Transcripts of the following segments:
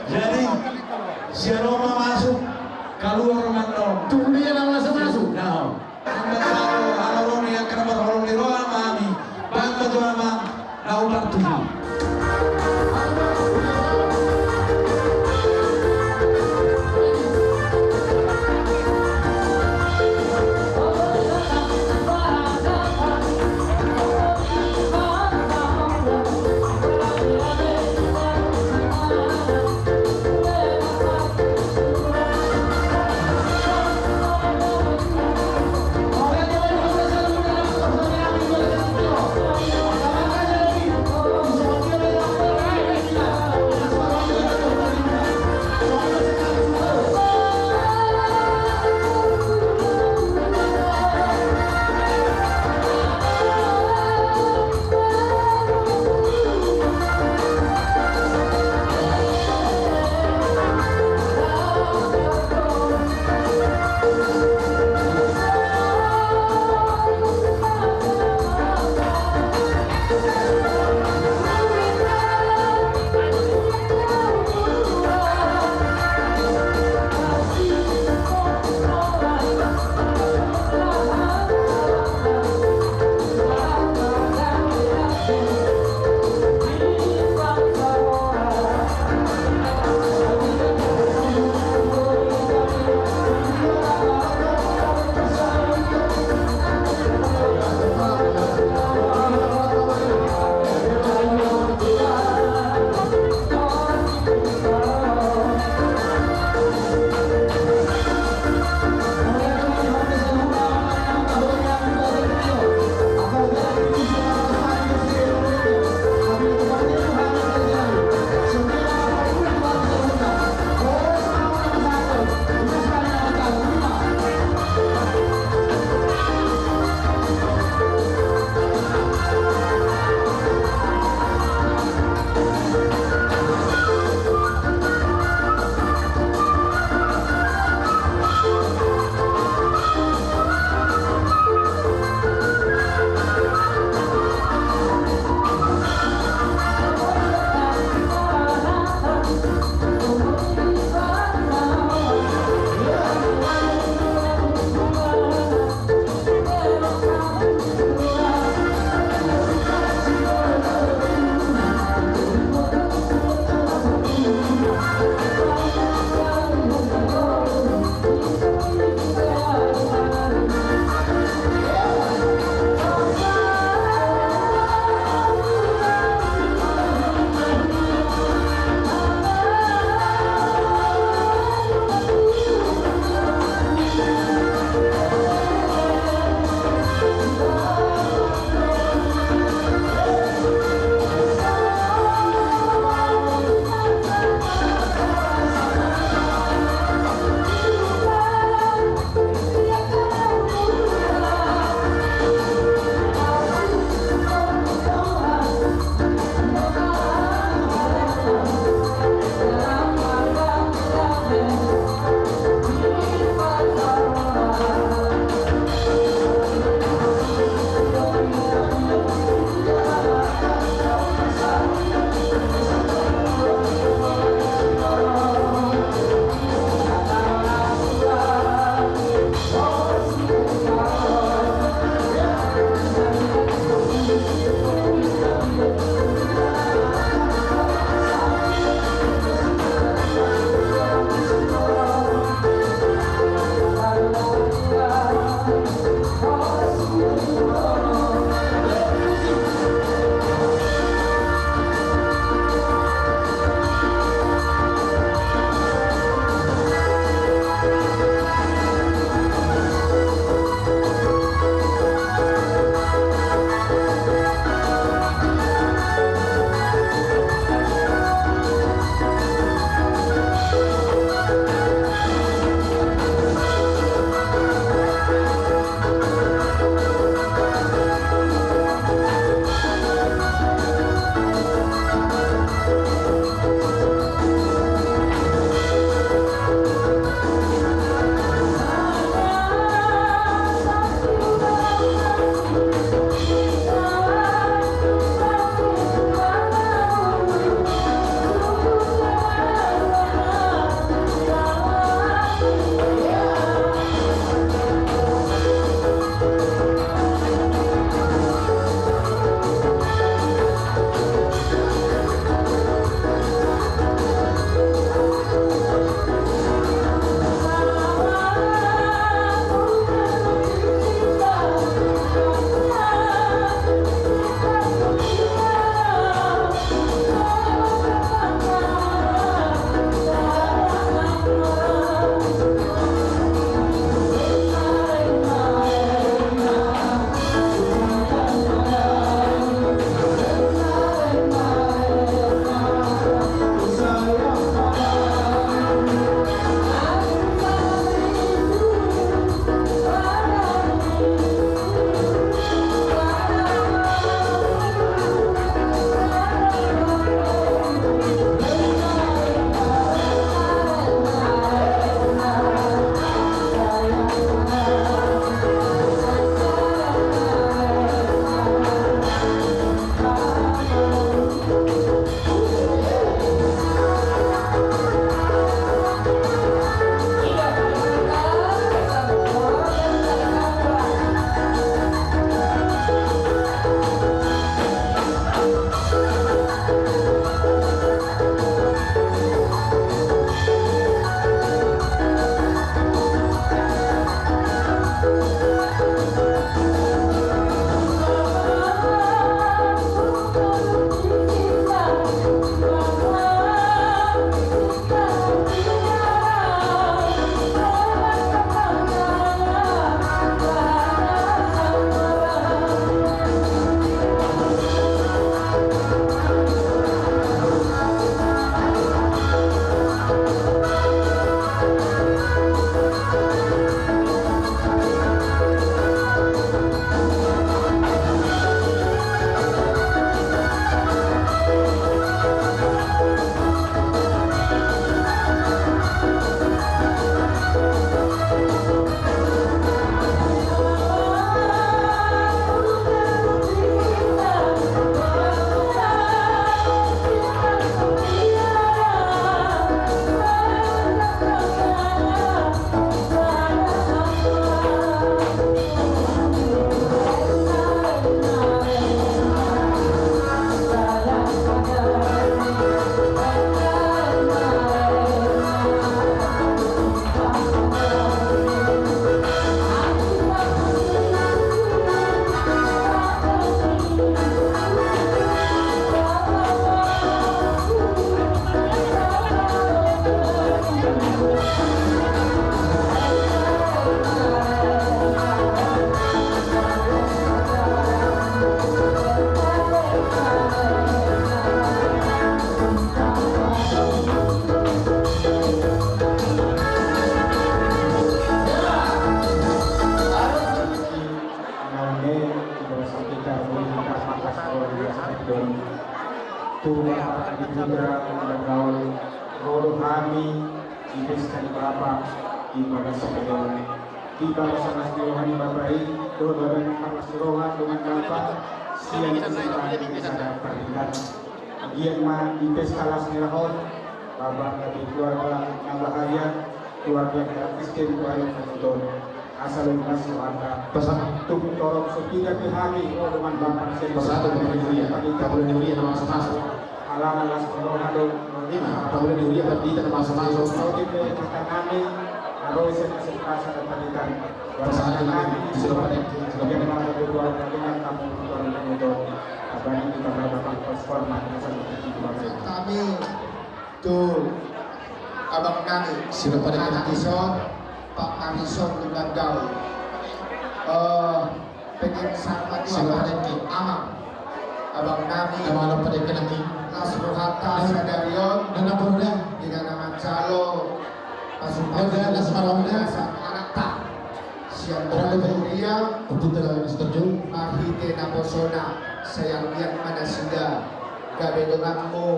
Jadi si Roma masuk, keluar mandor. Tunggu dia langsung masuk. Nah, kalau yang kenapa kalau di Roma mami, bangga tuh nama, tahu bantu. Oke, Indra Gaul Rodo Hami Ibiskan Bapak Ibadah Sepeda Tiba Sanas Diohani Babai Doa Babai Harus Rohan dengan Bapak Siang Kesempatan Bisa Pernikahan Gian Ma Ibis Kalas Nirahon Bapak dari keluarga yang bahagia keluarga yang miskin keluarga yang asal masuk anda pesan tuk torok setidak dihami dengan bapak saya persatu kemudian tak boleh diulia nama masuk halangan las pendohado lima tak boleh diulia berarti tak masuk kalau kita kata kami harus kesempatan dan pendidikan persatu kami sudah pada yang mana keluarga dengan kamu keluarga itu apa yang kita berdapat performa kami tuh abang kami sudah pada Harrison Pak Harrison dengan Gaul pengen sama tuh Amang abang kami nama pada kenaki Nasrul Hatta Sadarion dan apa udah dengan nama Calo pasukan anak tak siang Muria untuk dalam setuju Mahite Naposona sayang lihat mana sudah gabe denganmu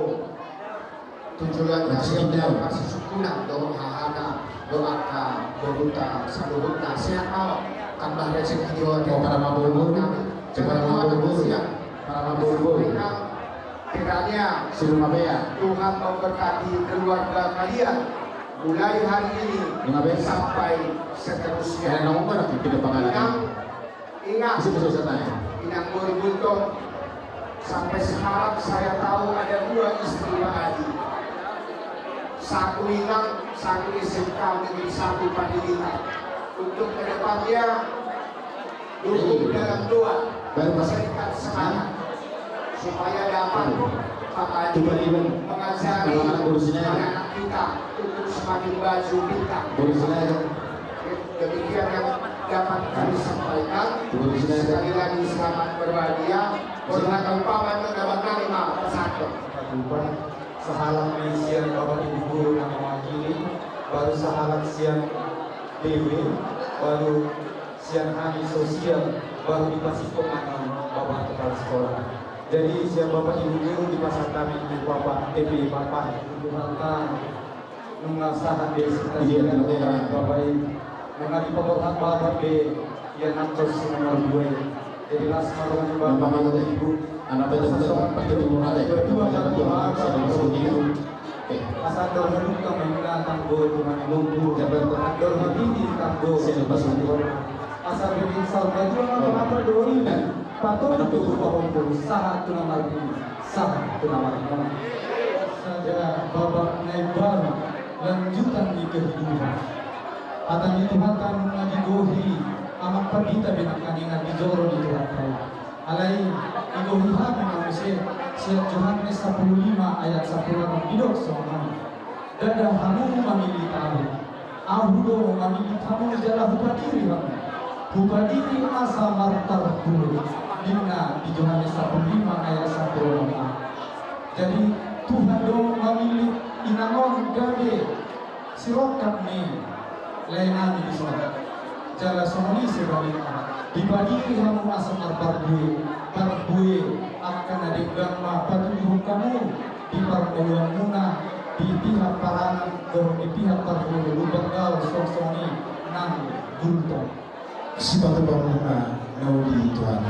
tujuan yang masih sukuna doa hahana doaka beruta saluruta sehat mau tambah rezeki dia para mabul para mabul kiranya sebelum mabea Tuhan memberkati keluarga kalian mulai hari ini sampai seterusnya. karena nomor kita pangalan Ingat saya Inang Boribunto sampai sekarang saya tahu ada 2 istri Pak Haji. Satu Inang, satu SMK dengan satu Padilita. Untuk kedepannya dukung dalam doa, berikan semangat supaya dapat Pak Haji mengajari anak-anak kita untuk semakin baju kita. Demikian yang dapat kami sampaikan. Sekali lagi selamat berbahagia. Hormat upaman mendapat kalimat persatu. Sehalang siang Bapak Ibu Guru yang mewakili, baru sehalang siang DW, baru siang kami sosial, baru dikasih komandan Bapak Kepala Sekolah. Jadi siang Bapak Ibu Guru di pasar kami Ibu Bapak TP Bapak Ibu Bapak mengasahan desa Bapak Ibu mengaji pemberhak Bapak B yang nantos nomor 2. Jadi langsung Bapak Ibu anak betul-betul pakai timur ada asal dorhaduk kami mendatang boy dengan lumpuh dorhadi di tambo asal bikin salga juga apa doi patut untuk bahwa sahat tunamar ini sahat tunamar ini saja babak naik baru lanjutan di kehidupan atau Tuhan kan mengaji gohi amat perdita binang kaningan di joro di Tuhan alai igohi hami manusia siap Yohanes 15 ayat 10 bidok soal dada hamu mamili tahu ahudo mamili tamu jalan hupadiri asa martar dulu dimna di Yohanes 15 ayat 10. Jadi Tuhan dong mamili inangon gabe sirokat nih lainami di sana jala sononi sebaliknya dibagi kamu asal barbue akan ada gamma patuh kamu di parpoluan muna di pihak parangan di pihak parpolu lubang gal sosoni nang gulto si batu bangunan naudi Tuhan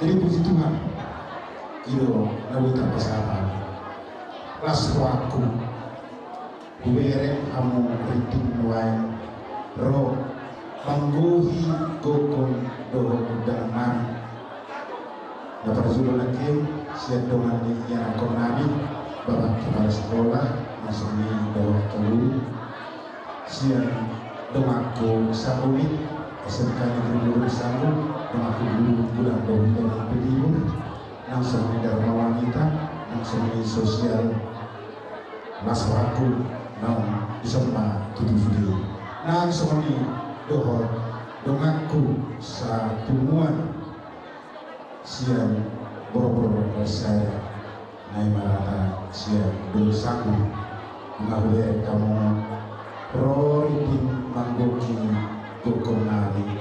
jadi puji Tuhan itu naudi tanpa salah laswaku kuberek kamu rinting nuai roh mangguhi kokon doho dengan dapat sudah lagi siap dengan yang konami Bapak Kepala Sekolah langsung di doho kelu siap domaku sabumi SMK Negeri Guru Sanggu domaku guru bulan doho dengan pendidik langsung di Dharma Wanita langsung di sosial maswaku nang disema tutup video langsung di doho dongaku sa tumuan siang boro-boro saya naik marata siang dosaku mengahulir kamu roritin manggoki gokonali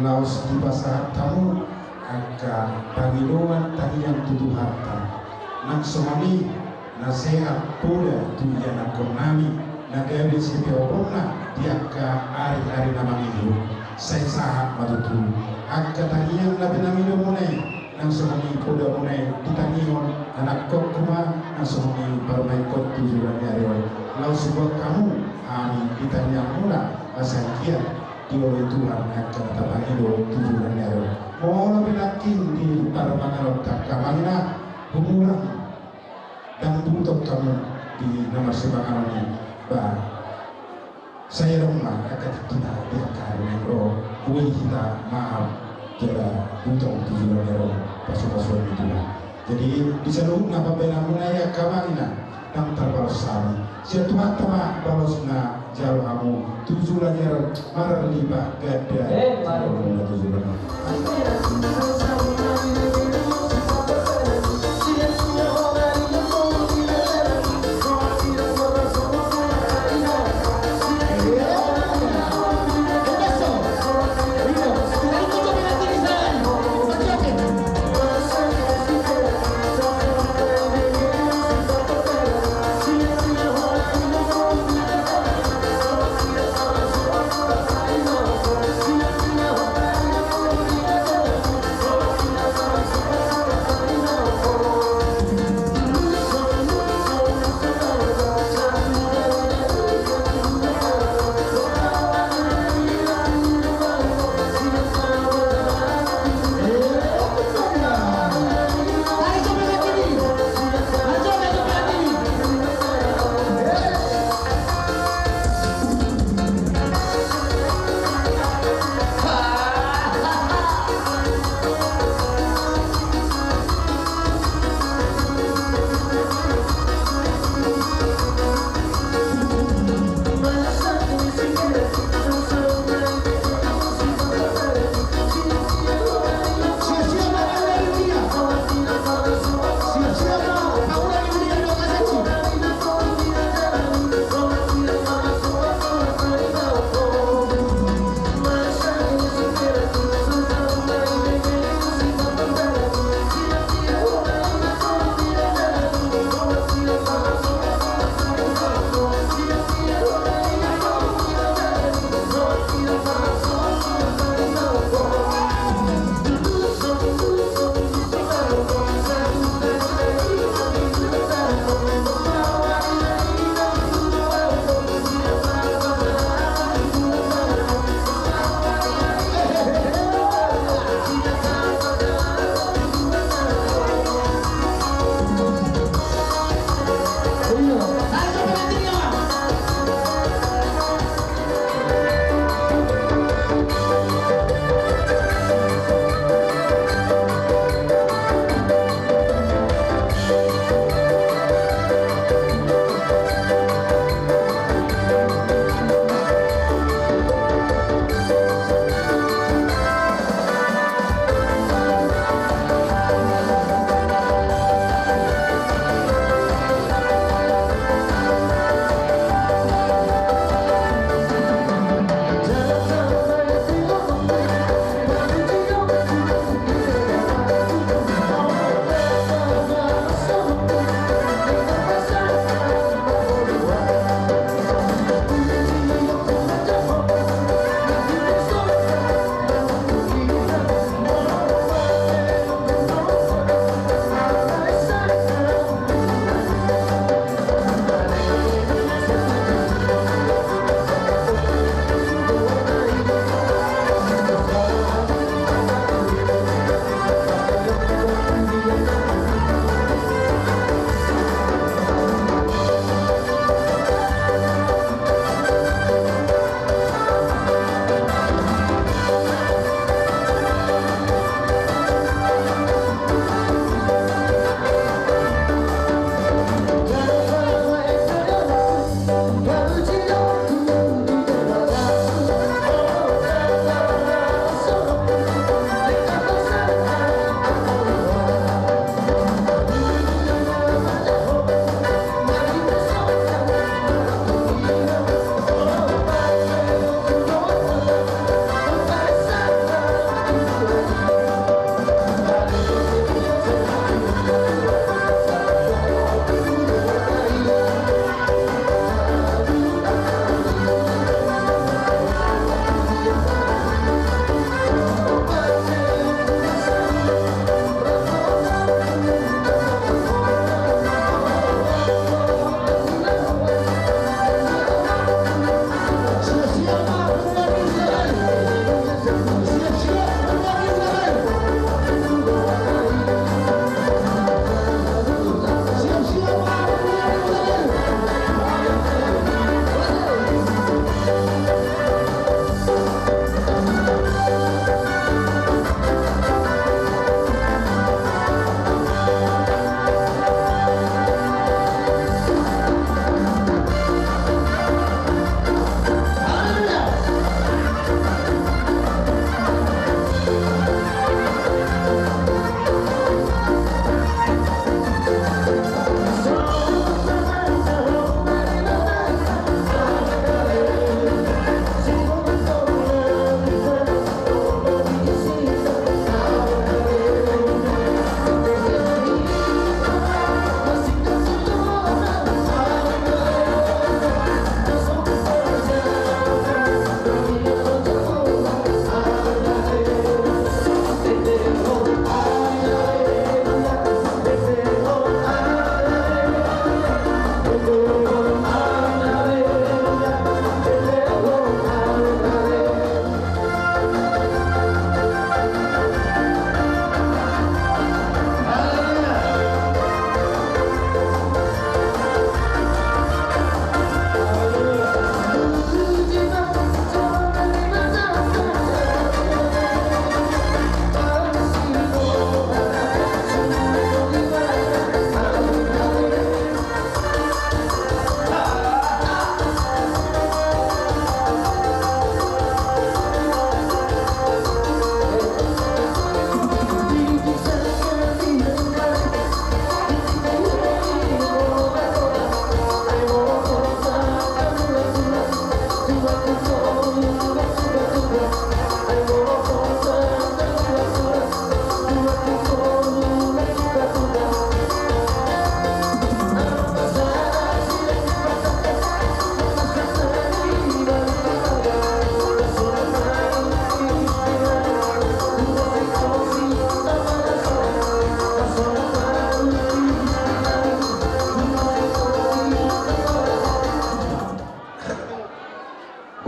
laos di pasar kamu agak pangiluan tadi yang tuduh harta nang somami nasehat pula tu yana konami na gabi sipi obona diaka hari-hari nama hidup saya sahat matutu akka tangian na pinamido munay nang sumuni pula munay ditangion anak kok kuma nang sumuni parmay kot tujuan yariol lau sebuah kamu amin ditanya mula asal kia di oleh Tuhan akan tabangido tujuan yariol mau lebih nakin di parmangalok kakamana humulang dan untuk kamu di nomor sebangan ini bah saya rumah akan kita biarkan roh boleh kita maaf jika untuk tujuan roh pasukan itu jadi bisa lu ngapa bela mulai kamarina dan terbalas sami siapa teman balas na jauh kamu tujuan roh marah libat gada tujuan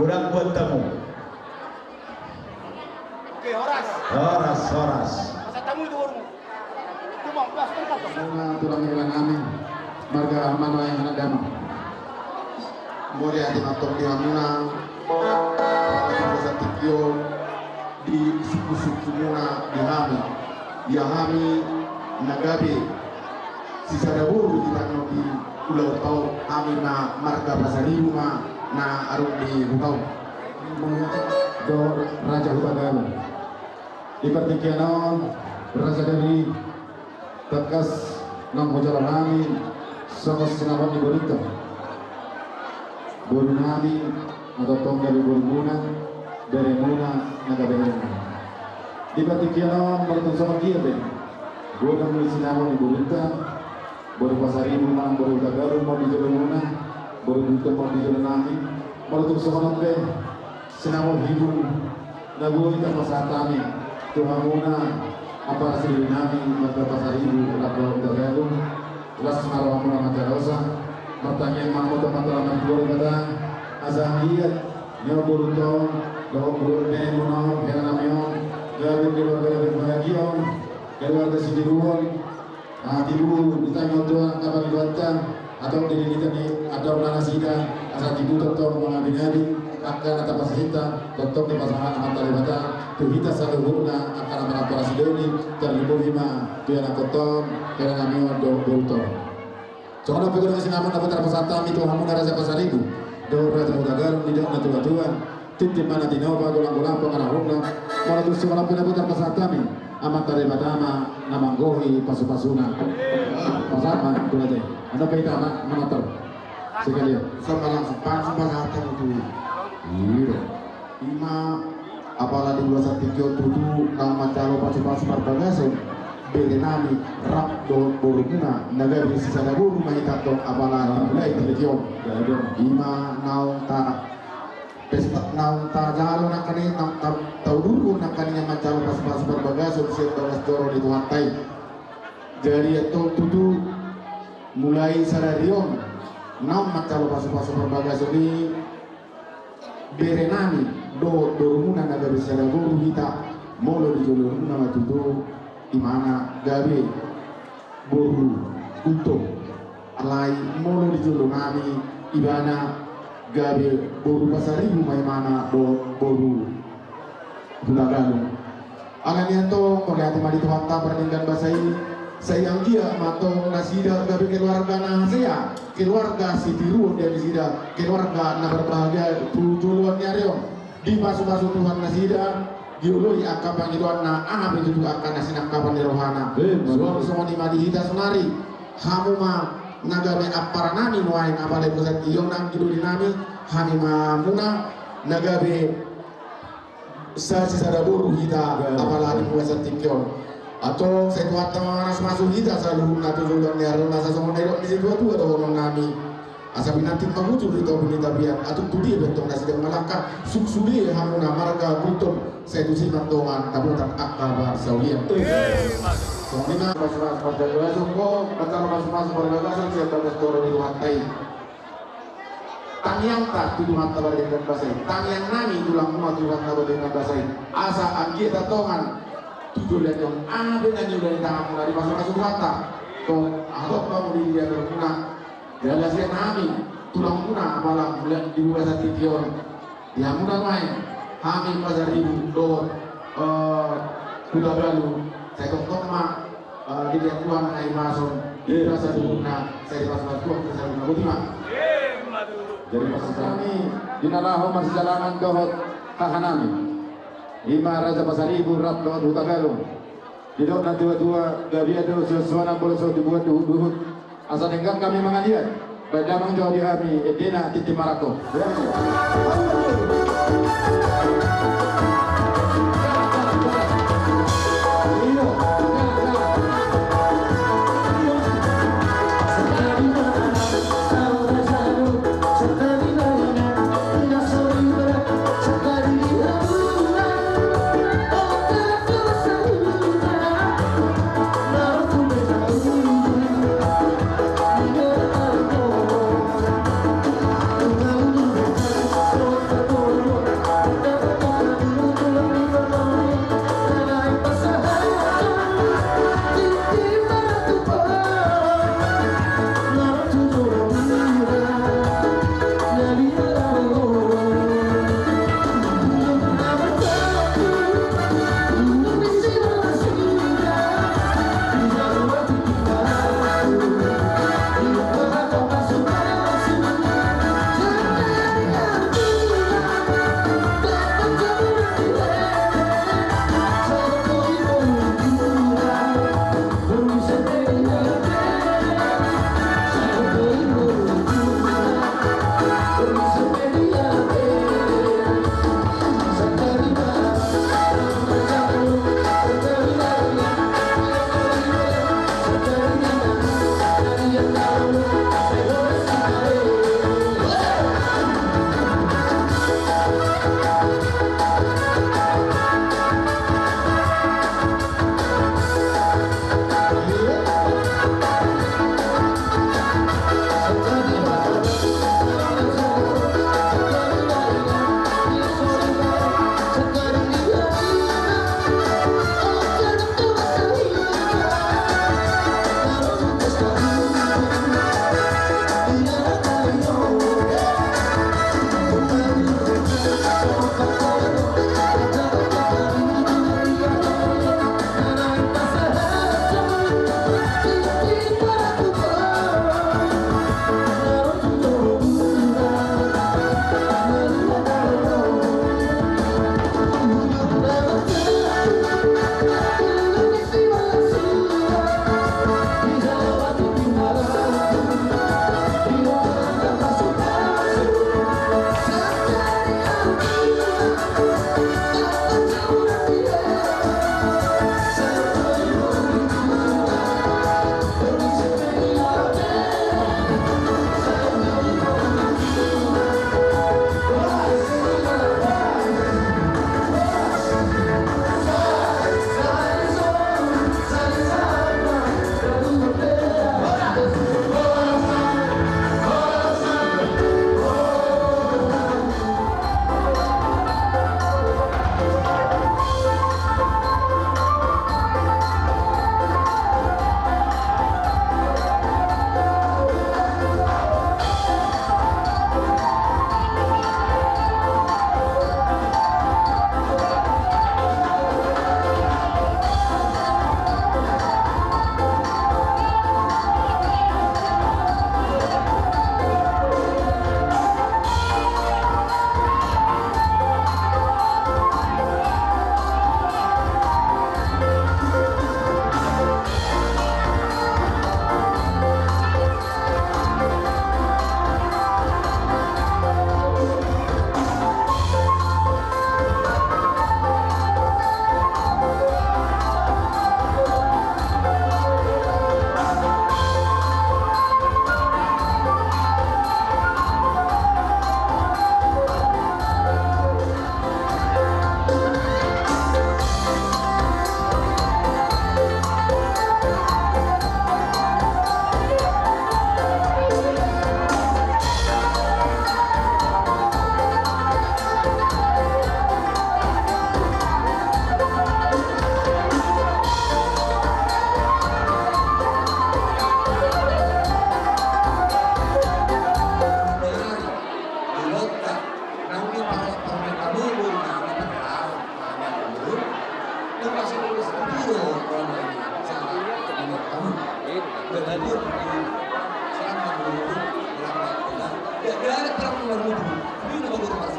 kurang buat tamu. Oke, Horas. Horas. Masa tamu itu baru. Cuma pas kan kau. Mga tulang ilang amin, marga mano yang anak dama. Mori ati matong di hamuna, sa tikyo di suku-suku muna di hami nagabi si sadaburu di tanong di ulau tau amin na marga pasaribu na arung di hutau. Do Raja Hutagal di pertikianon Raja dari tekas nang hojalan amin sama sinawan di Borito Buru namin natotong dari Burmuna dari Muna nagabehena di pertikianon bertemu sama dia deh gue kan mulai sinawan di Borito baru pasaribu mang baru Hutagal mau di jalan Muna baru Borito mau di jalan amin bertemu sama deh sinawan hidup nabuhi ka pasatami Tuhan Muna apa sendiri namin magpapasaribu atau tergabung kelas marawang muna macarosa pertanyaan mamu teman-teman keluar kata azamiyat nyo burutong gawang burutne muna kaya namyon gawin keluarga berbahagion keluarga sidiruon tibu ditanya Tuhan kapan dibuatkan atau diri ni ada nanasida asal tibu tetap mengabing-abing akan atau pasihita tetap di pasangan amat talibata tuhita saluhurna akan amat parasidoni terlibu hima piana kotom piana namio do bulto soalnya pegawai ngasih nama dapat terpesata itu hamun raja pasaribu do raja Hutagal tidak natuan titip mana dinoba gulang-gulang pengarahuna malah tuh sekolah pun dapat terpesata mi amat talibata nama gohi pasu-pasuna pasama itu aja ada kita menatar sekali sama langsung pasatan itu iya ima apalagi dua satikyo tutu nang macalo pasu-pasu parbagaso berenami rap do boruguna nagari sisa naguru mahitato apalagi mulai telikyo ima naung ta pesta naung ta jalo nakani naung tau dulu nakani yang macalo pasu-pasu parbagaso siap bagas doro di tuhantai jadi itu tutu mulai sararion naung macalo pasu-pasu parbagaso ni berenami do rumuna na gabi sa guru hita molo di jolo rumuna matuto imana gabi boru untung alai molo di jolo nami ibana gabi boru pasaribu may mana do boru Hutagal alanian to melihat madi tuanta perningan basai sayang dia matong nasida gabi keluarga na saya keluarga si biru dari sida keluarga na berbahagia tujuan nyarion di masuk-masuk Tuhan nasida diului angka panggilan na amin itu akan nasinak kapan di rohana semua di madihita sunari hamu ma nagame apara nami nuain apalagi pusat iyong nang di nami hami ma muna nagabe sa sisadaburu hita apalagi pusat tikyon atau saya tuat teman masuk kita selalu nato jualan niaran nasa semua daerah di situ tuh ada orang nami asabi nanti pengucu di tahun ini tabiat atau tudi bentuk nasi dan malaka suksudi hamuna marga kultum saya tuh sih mantongan tabutan akaba sawian soalnya pas pada langsung kok kata mas berbagasan siapa restoran di lantai tangyang tak tuduhan tabar dengan bahasa tangyang nami tulang muat tulang tabar dengan bahasa asa anggi tatongan tujuh lihat yang ada yang dari tangan mulai masuk kata kau atau kamu di dia berguna dan hasil kami tulang guna malam bulan di bulan satikion yang mudah main kami pasar ribu do sudah lalu saya tonton mak di dia tuan naik masuk di rasa guna saya di pasar tuan saya guna butima dari pasal kami dinalaho masih jalanan dohot kahanami Ima Raja Pasaribu rap dohot Hutagal tidak nanti dua gabi ada sesuatu boleh dibuat duhut asal engkau kami mengadiat pada menjauh di kami edena titi marako Oh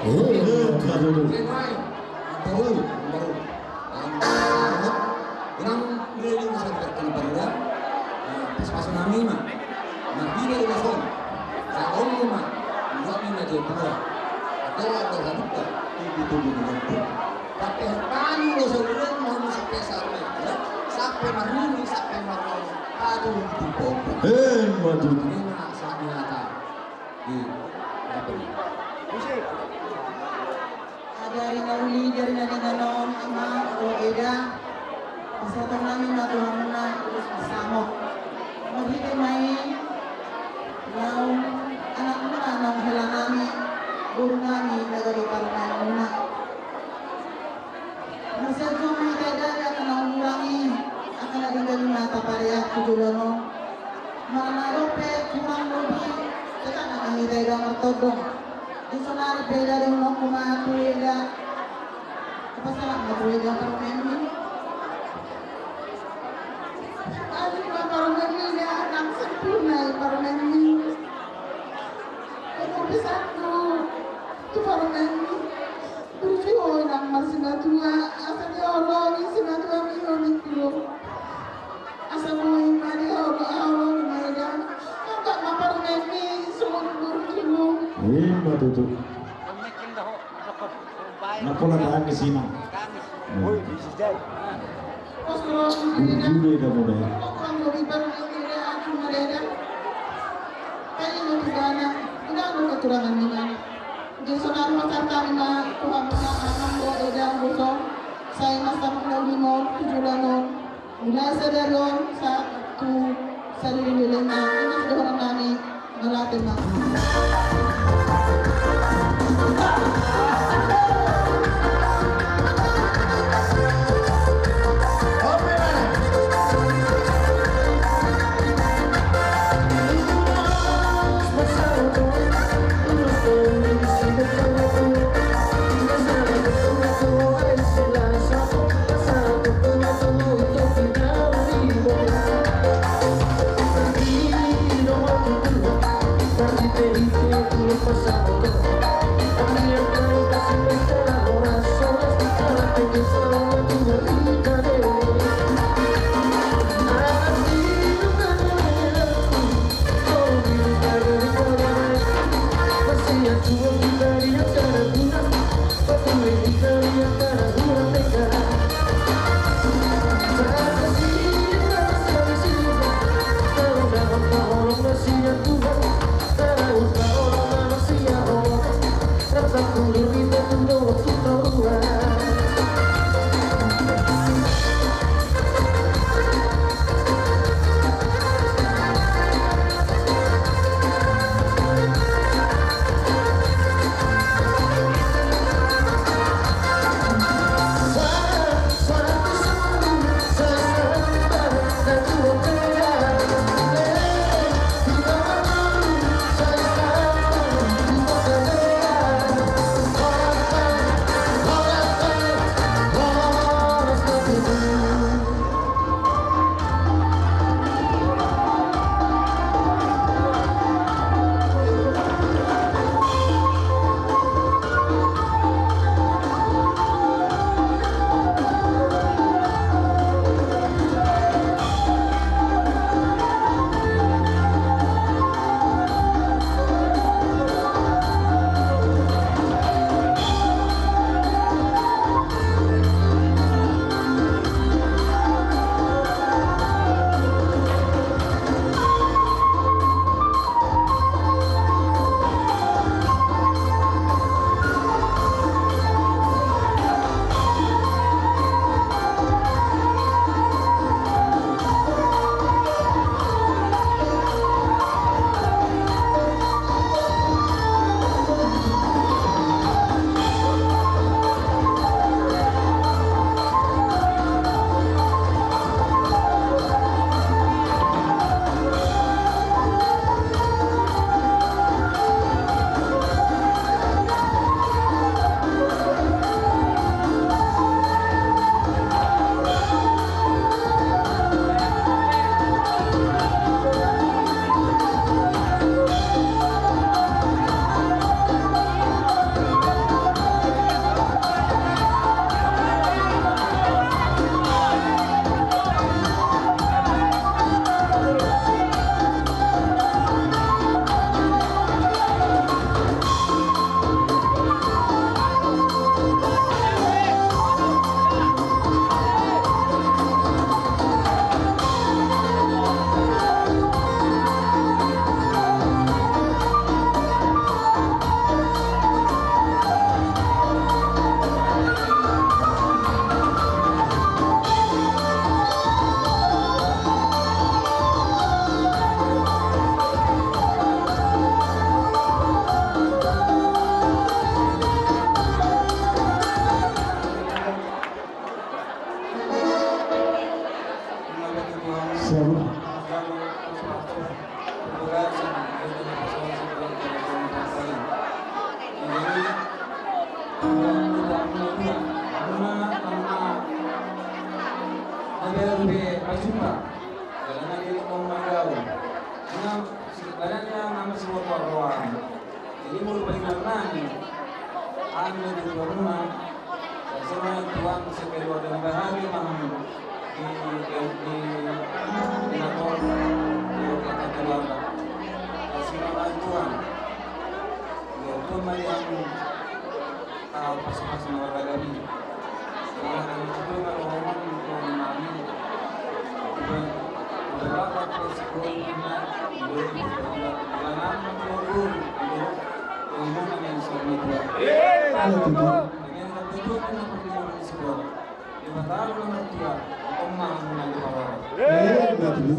Matutu. Kenai, baru. Orang beli masyarakat Kalibanda, pas nami mah, nabi dari Rasul, kaum mah, dua mina jepura, ada hadita, itu dengan pun. Pakai tani lo sebenarnya mau sampai sampai maruni, sampai maruni, aduh itu pokok. Matutu. Ini nak saat nyata, Dari nauli dari nanon ama o eda pasatong namin na tuhan na terus bersama maghiti may naw anak muna nang hila namin guru namin nagaliparunan muna masadyo may dada at naulangi at naging mata pareha kujulano mananarope kurang lobi kita nakahitay daw martodong Isonari beda dengan kuma tueda. Apa salah nggak tueda parlemen? Aduh, parlemen ini anak sempurna parlemen. Kalau bisa tu parlemen berjuang nang masih tua. Asal dia orang isi tua mihoni dulu. Asal mau imani Allah mereka. Enggak parlemen ini semua berjuang. Matutu. Napola ke sini. Juga dah muda. Kekurangan di mana? Di sonar masa kami Tuhan mengamalkan doa dan dosa. Saya masa mengalami 7 lanon. Mulai sadaron satu sarili nilainya. Ini sudah orang kami melatih Jadi mau balik lagi, ambil di rumah, semua tuan sekedar dan bahagia mahal di kantor di kota keluarga, kasih orang tuan, tuan yang pas-pas warga kami, orang kami itu orang kami beberapa persekutuan dalam turun umum yang suami tua. Dengan kebetulan yang perlu disebut. Di mata nomor 3, omah menjadi bawah.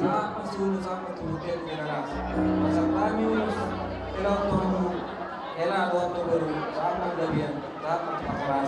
Sama suhu sama tuh generasi. Masa kami elok tamu, elak waktu baru sama gabian, sama pasaran.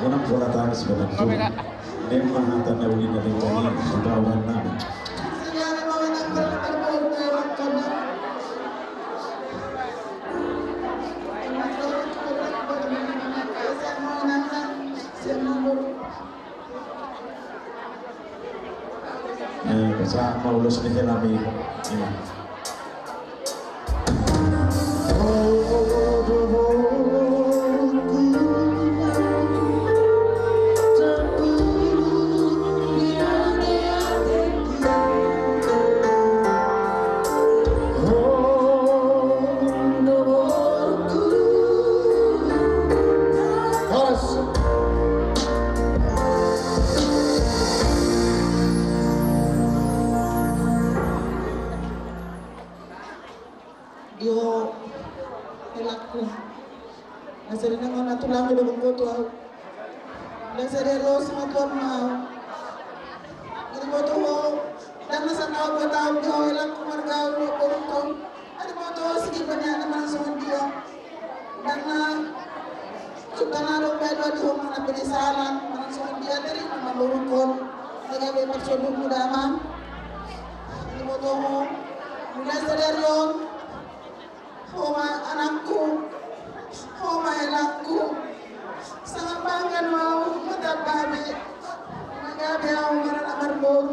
Una bola tangis sebenarnya. Memang tanda uli dari kami sebawan nabi. Bisa mau lulus nih nabi ini. mana tulang udah bengkotu. Dan sedero sama tuan mau. Ini foto dan masa tahu gue tahu kau hilang kemargau lu kau. Ada foto sedikit banyak teman semua dia. Karena suka naruh beda di rumah nabi salam teman semua dia dari nama burukon. Dengan bebas soduk muda aman. Ini foto mulai sedero. Homa anakku. Homa anakku. Sangat bangga mau matababe magabe au maran amarbon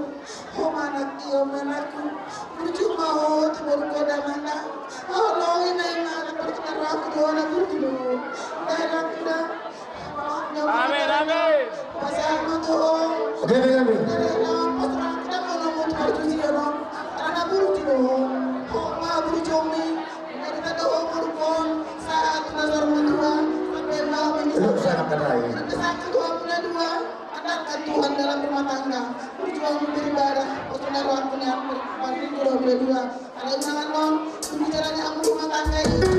ho manaki o manaku percuma ho tibur koda mana Allah ini mana percuma aku dona burdu dalam kuda amin amin pasal tu Oke, pasal kita mau nomor kartu sih karena burdu ho ma burdu mi kita tu burdu saat nazar mentua Sangat kedai. Saat kedua bulan dua, andalkan Tuhan dalam rumah tangga, berjuang beribadah, saudara waktunya berpandang kedua bulan dua. Ada jangan non, berbicaranya aku rumah tangga ini.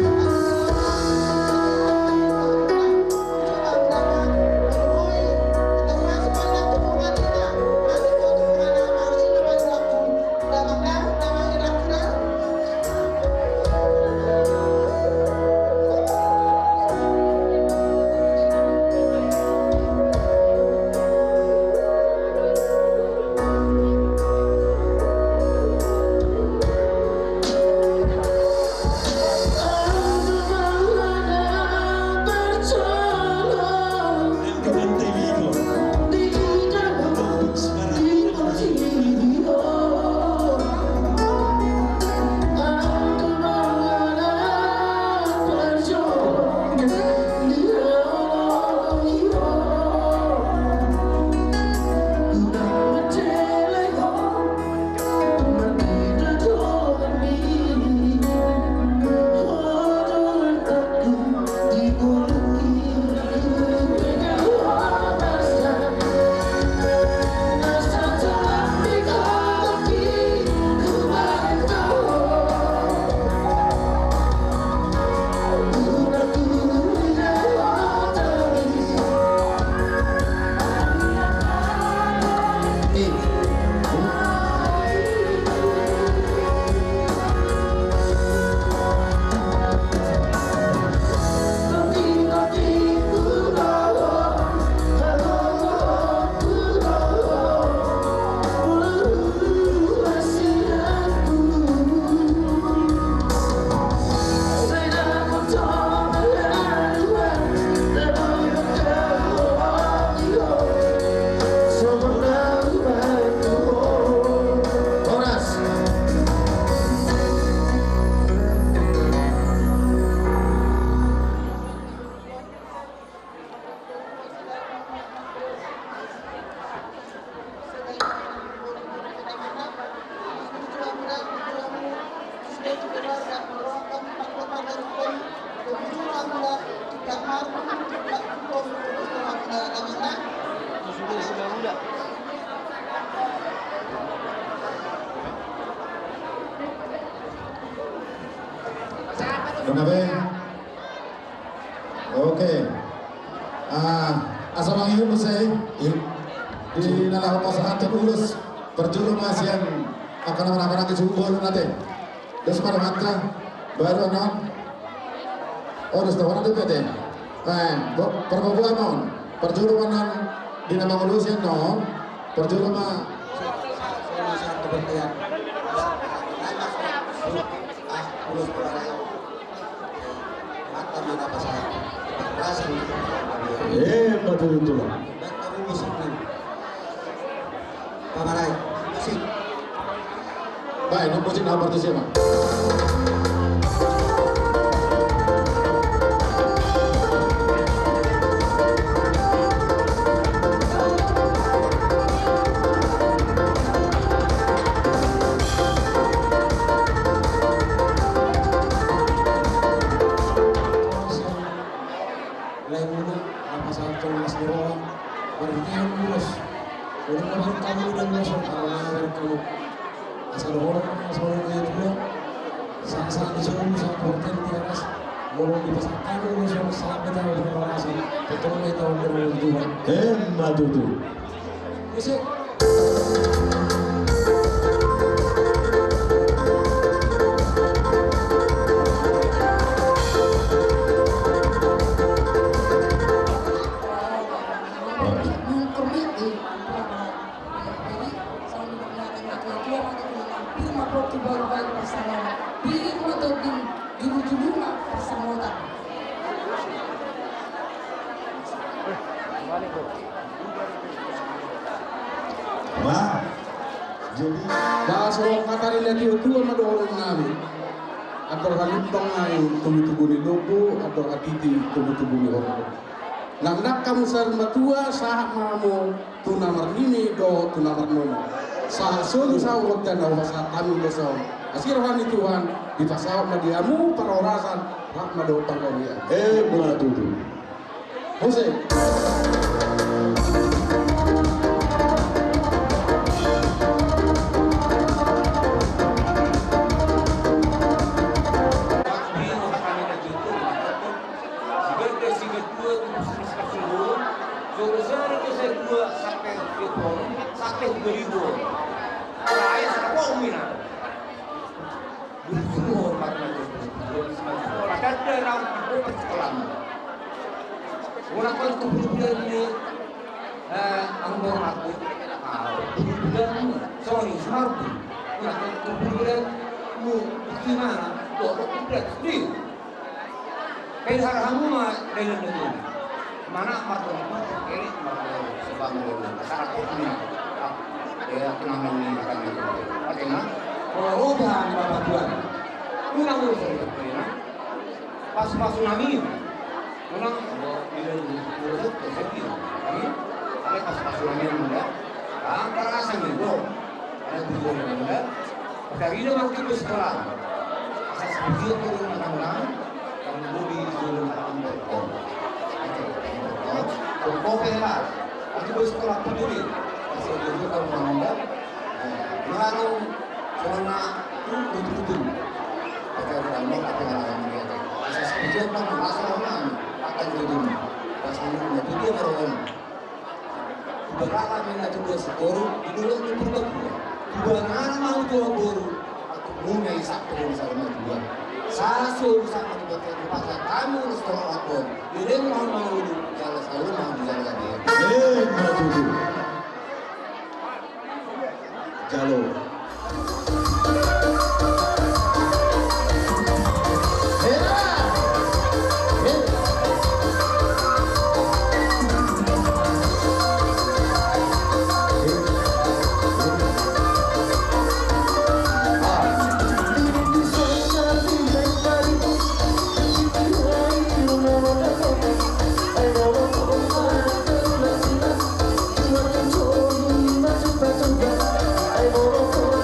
Kenapa? Oke. Asa mangihu saya di nalah pasangan terulus perjuru masian akan anak-anak kesubuh nanti. Terus pada mata baru non. Oh, terus tahu nanti bete. Perbuatan non. Perjuru non di nama ulusian non. Perjuru mah. Betul itu lah. Baik, nombor sini apa siapa? Belum dipasangkan dulu sama sahabat yang berkelasan. Ketemu tahun 2002. Matutu. Musik. Wah, jadi Bahasa kata nila tiyo tuwa madoon namin. Ator halintong ay tumutubo ni Lobo, ator atiti tumutubo ni Orko. Nangnak kamu sa matua, sahak mamo, tunamar nini do, tunamar nono. Sa solo sa uwag ka na, sa tamin do sa asirahan ni Tuhan, ditasawag na diamu, para orasan, rak na do panggawian. matutu. Jose. Orang kan kebutuhan ini anggur aku, kebutuhan sorry sardu, orang kan kebutuhan mu gimana, kebutuhan sedih. Kayak haramu mah dengan itu, mana marton ini marton sebangun dulu, saraput ini, ya kenangan ini akan itu, artinya kalau udah bapak tuan, kurang urusan itu, pas tsunami. Orang tidak urut terjadi, kami ada pas-pasan yang muda, angka rasa nih, ada tujuan yang muda. Dari itu waktu itu sekolah, asas tujuan turun orang-orang, kamu budi turun orang-orang. Kau lah, waktu itu sekolah peduli, asal tujuan orang muda, mengarung corona betul-betul. Pakai orang-orang, pakai orang-orang. Asas tujuan orang rasa orang. Akan jadi pasangan itu dia merawat. Berapa mana juga sekoru itu lagi berbeda. Dua anak mau dua baru. Aku mulai satu sama dua. Sasul sama dua pasal kamu sekolah apa? Jadi mau jalan selalu mau jalan dia. Matutu. Jalo. I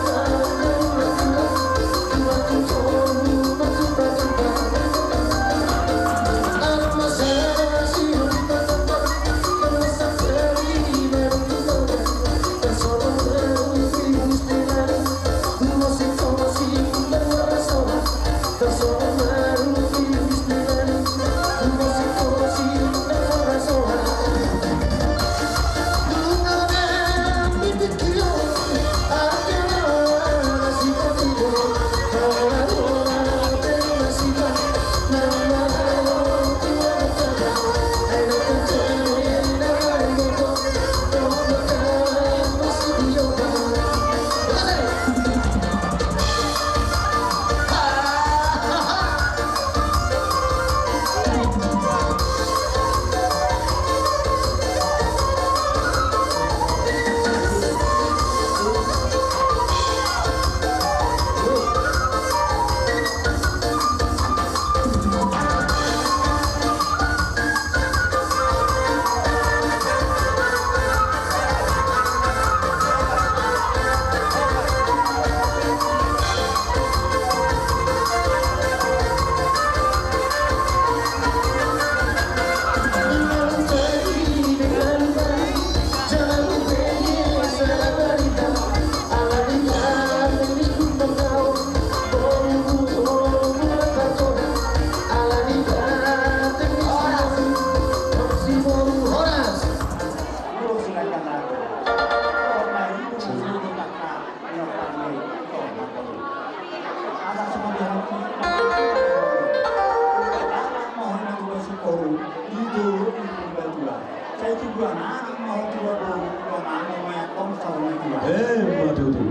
Waduh tuh.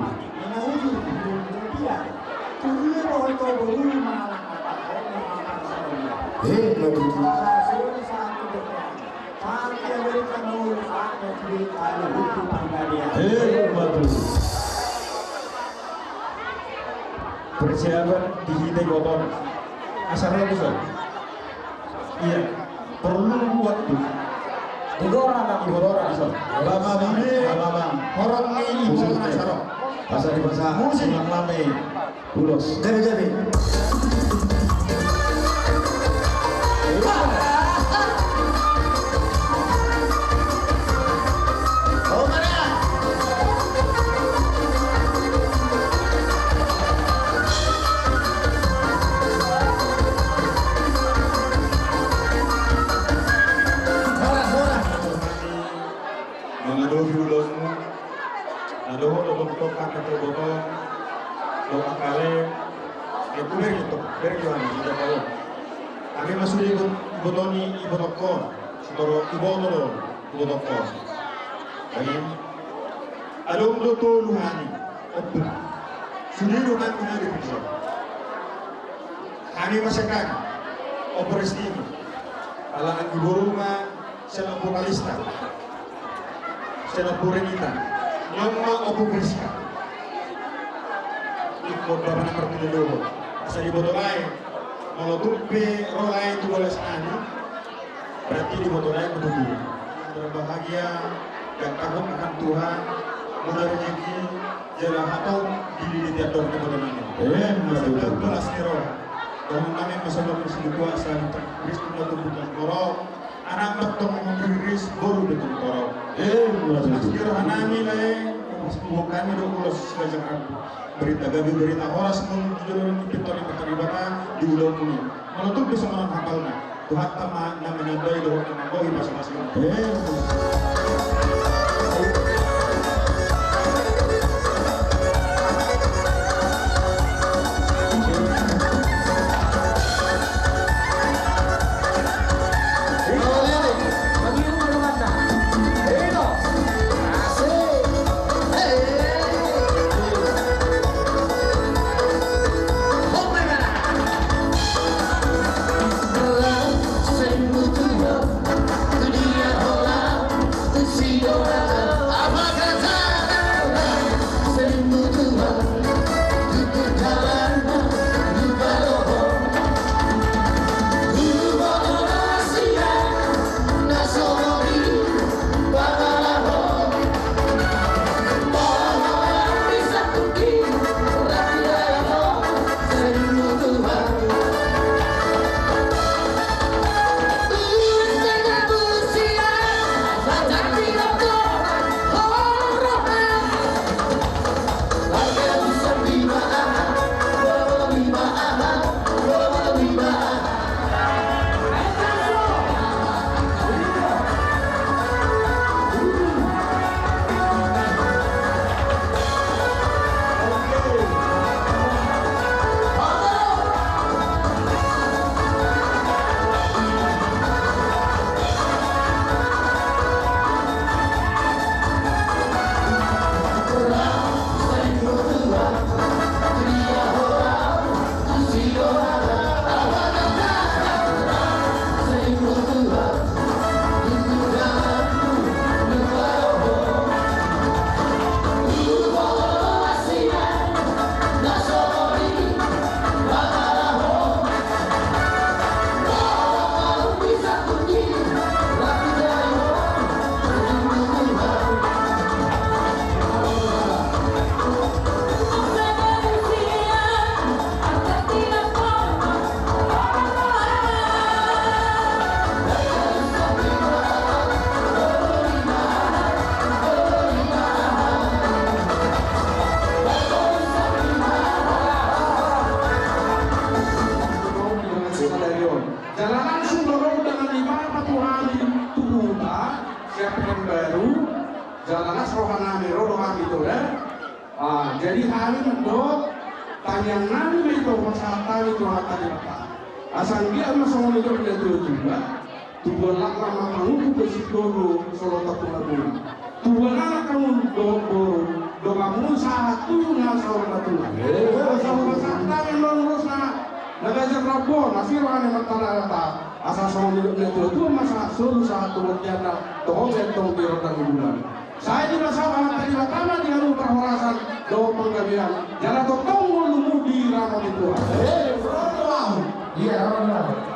Waduh. Persiapan di Hite Goton. Asal besar. Iya. Perlu waktu. Tiga orang besar. Bama. Orang ini ibu asal. Pasal di pasar. Musik lame. Bulos. Jadi. Kami masuk ibu Toni, ibu Toko, seluruh ibu Toko. Ada untuk Luhani, sudah luhani punya dipisah. Kami masakan operasi ini, alangan ibu rumah, senang vokalista, senang Renita, lama operasi. Ikut bapak nomor 7 dulu, asal ibu lain. Kalau tupe roh lain 12 ani, berarti di motor lain berdua. Berbahagia dan takut akan Tuhan, mudah rezeki, jalan hatong di tiap tahun kemudian. Sudah belas roh. Dan kami masalah bersih kuasa Kristus untuk bukan korok. Anak bertemu mengiris baru dengan korok. Sekiranya hanami lain, bukan itu kulos sejak aku. Berita gabi berita horas menjual pintar keterlibatan di ulang dunia. Menutup bisa orang hafalnya. Tuhan taman namanya bayi doa nama bohi masing-masing. Jadi hari itu tanyang nami itu masyarakat itu hata dirata. Asal dia masuk itu dia juga. Tubuh lak lama kamu bersih dulu solo tak pernah. Tuhan anak kamu domamu satu ngasal batu. Asal masakta yang lurus nagajar rabon masih rane mentara ta asal sama itu masa sulu satu tiada tohong entong di rotan bulan. Saya juga sama tadi pertama di anu perhorasan doa penggabian. Jangan tong lumu di ramon itu. Iya, ramon.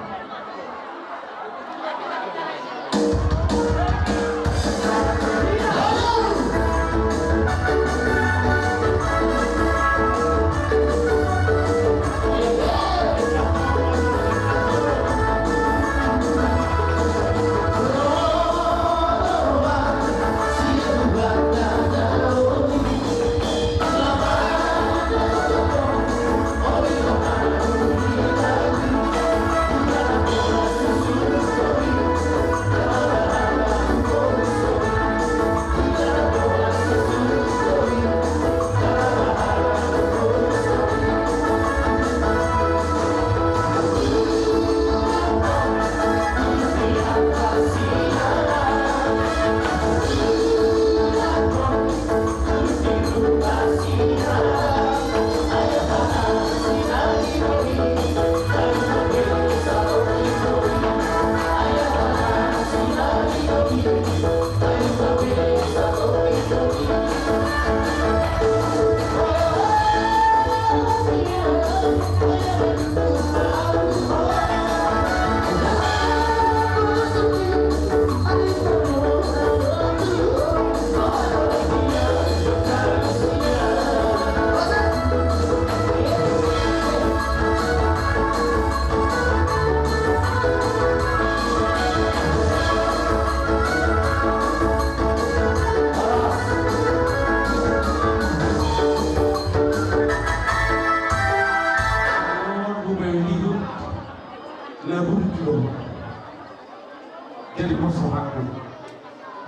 Jadi masalahku,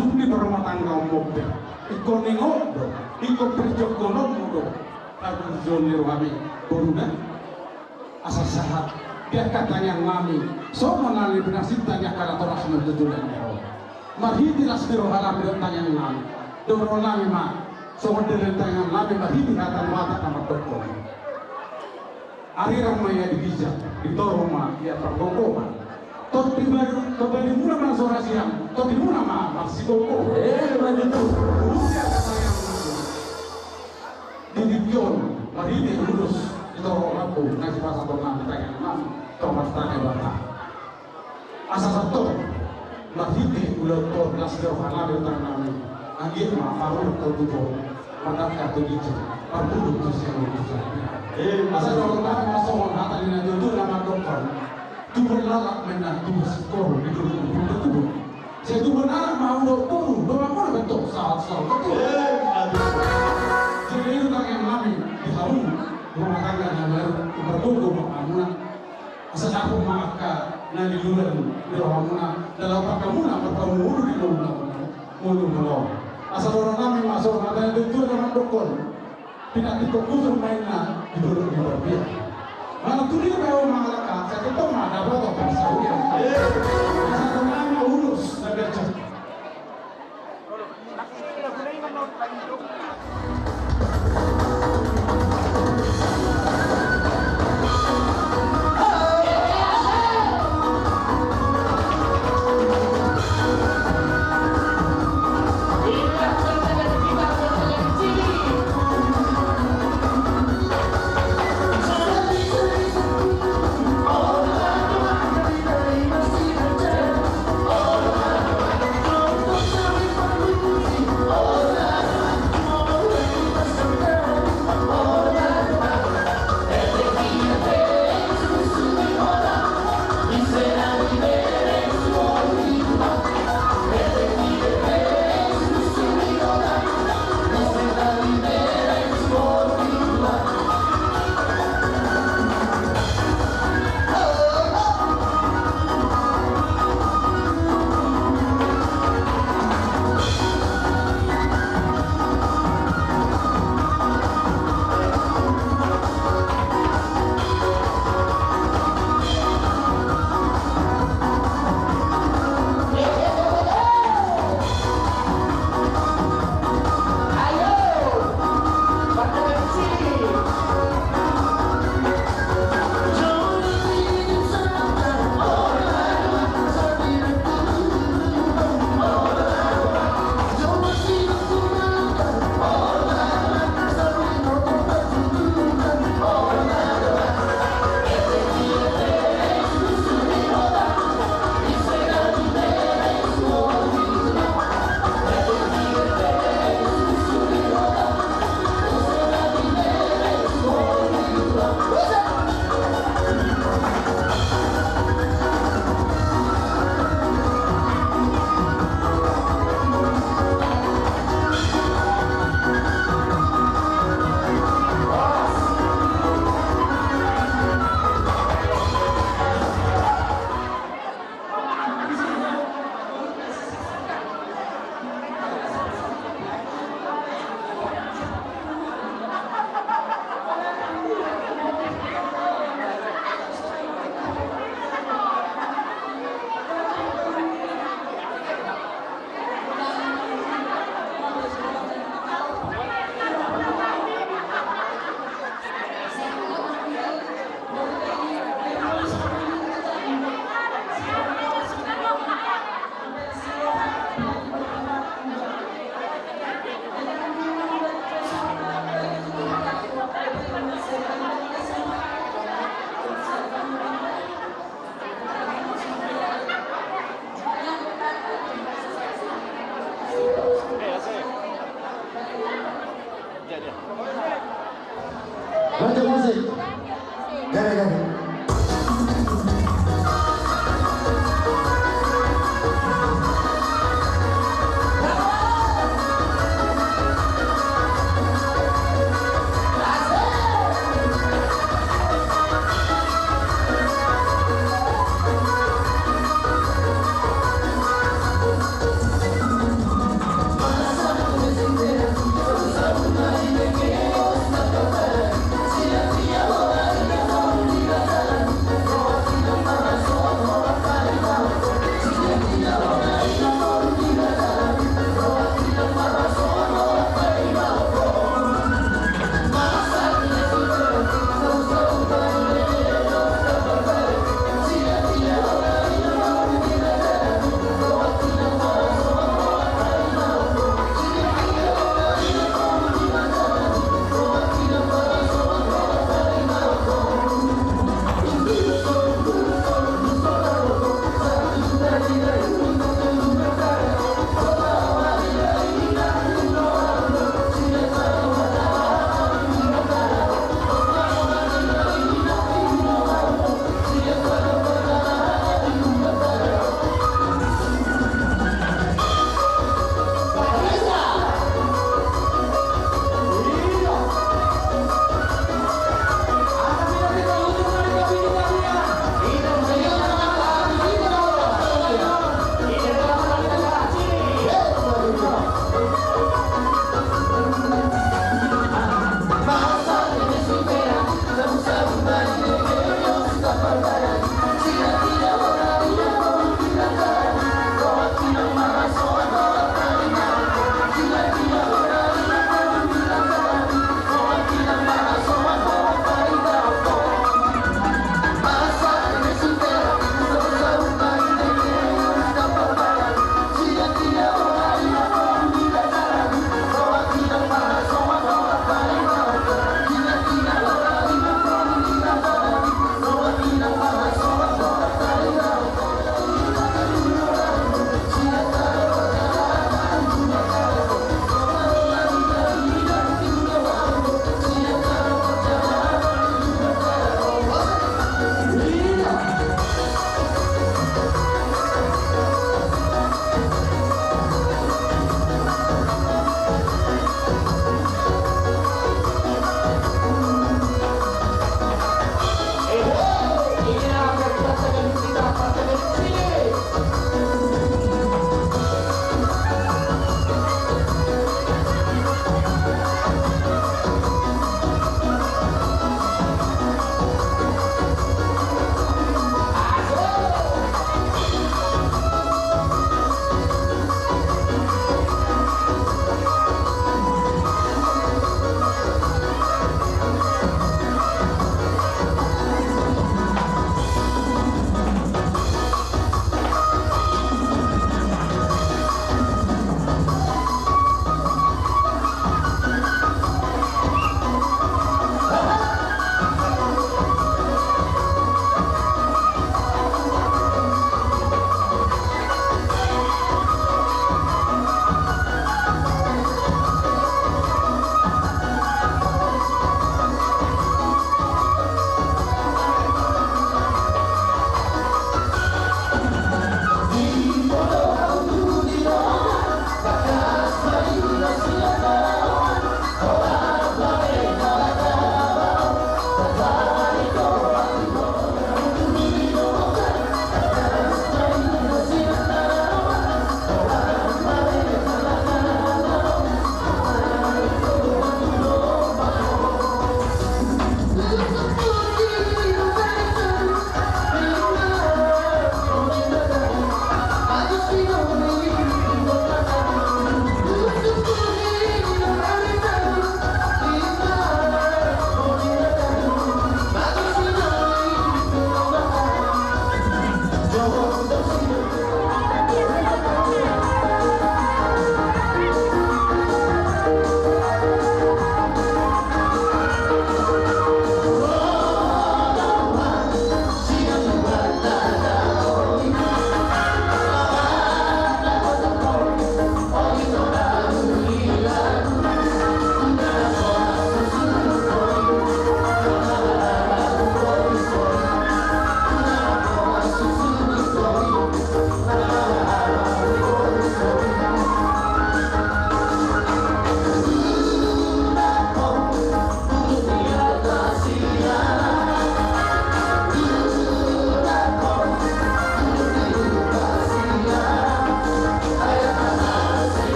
dumi berumah tangga mobil, ikut nengok, ikut perjokonon mudo, aku zonir wami, borunan, asal sehat, dia katanya ngami, so mengalami benasib tanya karena toras mentutulan nero, marhiti lasbiro halam tanya ngami, dorong ngami mah, so mentutulan tanya ngami marhiti kata mata kamar dokter. Ari ramai ya digijak, ditorong mah, ya tergonggongan. Tot pribadi muna man sora siang, tot muna ma masih koko. Begitu. Rusia kata yang di Dion, hari ini lulus itu orang aku ngasih pasal tolong tanya nam, tomat tanya bata. Asal satu, lahir ulah tot nasir hana bertanya nami, angin ma farul tertutup, pada kartu dicu, kartu dicu siang dicu. Asal orang kami masuk hata di nanti nama dokter. Tuhan lalak menang tuh skor di dulu. Saya tuh benar mau dokter, doang mana bentuk saat betul. Jadi itu tak yang kami di tahun rumah tangga yang baru bertunggu mengamunan. Asal aku maka nanti dulu di rumah dalam pertemuan bertemu di rumah mulu. Asal orang kami masuk ada itu dengan dokter. Tidak dikokus mainnya di dulu di berbeda. Mana tuh dia mau mengalahkan, saya ketemu ada berapa pasal yang satu nama urus dan baca. Raja musik. Gara-gara.